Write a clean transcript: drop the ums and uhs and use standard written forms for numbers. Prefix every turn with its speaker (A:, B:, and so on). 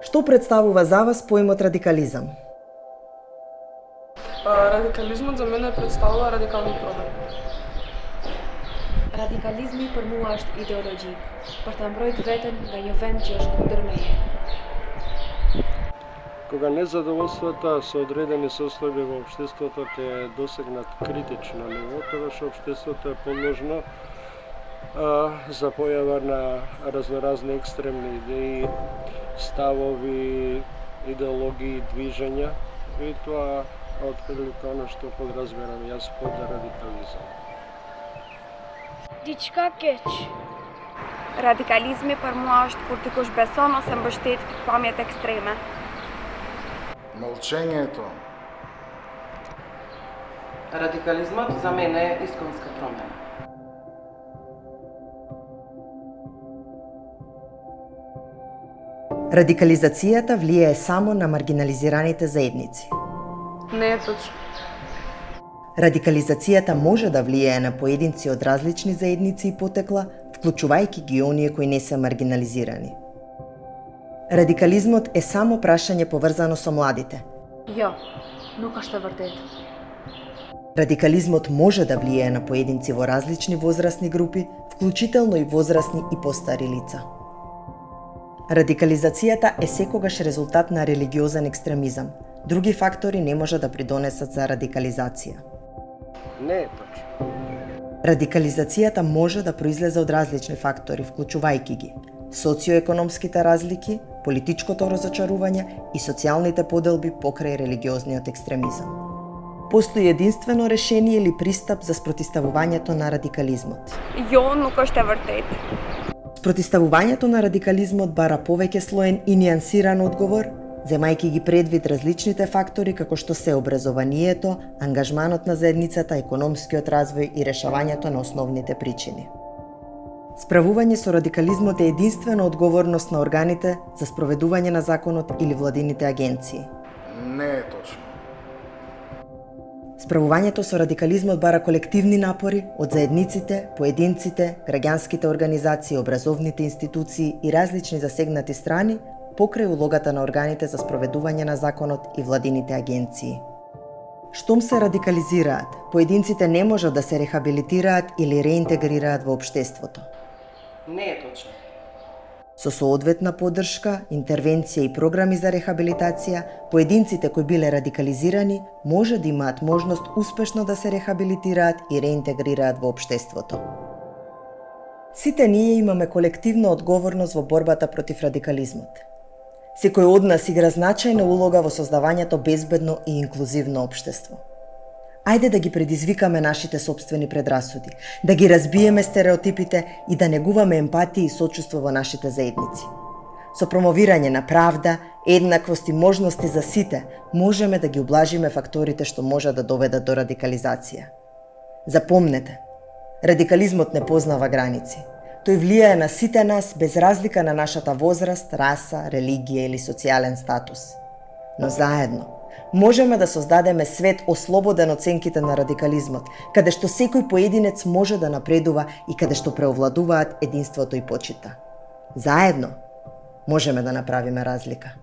A: Што представува за вас поимот радикализам?
B: Радикализмот за мене представува радикални промени.
C: Radikalizmi për mua është ideologji, për ta mbrojtë veten nga një vend që është kundër meje.
D: Кога незадоволствата со одредени состојби во општеството те досегнат критично ниво, тогаш општеството е подложно за појава на разноразни екстремни идеи, ставови, идеологии, движења и тоа отприлика оно што подразбирам јас под радикализам.
E: Diçka keq.
F: Radikalizmi për mua është kur dikush beson ose mbështet pikpamjet ekstreme.
G: Мълчението.
H: Радикализмот за мене е исконска промена.
A: Радикализацијата влијае само на маргинализираните заедници.
B: Не е точно.
A: Радикализацијата може да влијае на поединци од различни заедници и потекла, вклучувајќи ги оние кои не се маргинализирани. Радикализмот е само прашање поврзано со младите.
C: Jo, nuk është e vërtetë.
A: Радикализмот може да влијае на поединци во различни возрастни групи, вклучително и возрастни и постари лица. Радикализацијата е секогаш резултат на религиозен екстремизам. Други фактори не може да придонесат за радикализација.
D: Не е точно.
A: Радикализацијата може да произлезе од различни фактори, вклучувајќи ги социоекономските разлики, политичкото разочарување и социјалните поделби покрај религиозниот екстремизам. Постои единствено решение или пристап за спротивставувањето на радикализмот.
F: Jo, nuk është e vërtetë.
A: Спротивставувањето на радикализмот бара повеќе слоен и нијансиран одговор, земајќи ги предвид различните фактори како што се образованието, ангажманот на заедницата, економскиот развој и решавањето на основните причини. Справување со радикализмот е единствена одговорност на органите за спроведување на законот или владините агенции.
G: Не е точно.
A: Справувањето со радикализмот бара колективни напори од заедниците, поединците, граѓанските организации, образовните институции и различни засегнати страни покрај улогата на органите за спроведување на законот и владините агенции. Штом се радикализираат, поединците не можат да се рехабилитираат или реинтегрираат во општеството.
H: Не е точно.
A: Со соодветна поддршка, интервенција и програми за рехабилитација, поединците кои биле радикализирани може да имаат можност успешно да се рехабилитираат и реинтегрираат во општеството. Сите ние имаме колективна одговорност во борбата против радикализмот. Секој од нас игра значајна улога во создавањето безбедно и инклузивно општество. Ајде да ги предизвикаме нашите собствени предрасуди, да ги разбиеме стереотипите и да негуваме емпатија и сочувство во нашите заедници. Со промовирање на правда, еднаквост и можности за сите, можеме да ги ублажиме факторите што може да доведат до радикализација. Запомнете, радикализмот не познава граници. Тој влијае на сите нас без разлика на нашата возраст, раса, религија или социјален статус. Но заедно можеме да создадеме свет ослободен од сенките на радикализмот, каде што секој поединец може да напредува и каде што преовладуваат единството и почита. Заедно можеме да направиме разлика.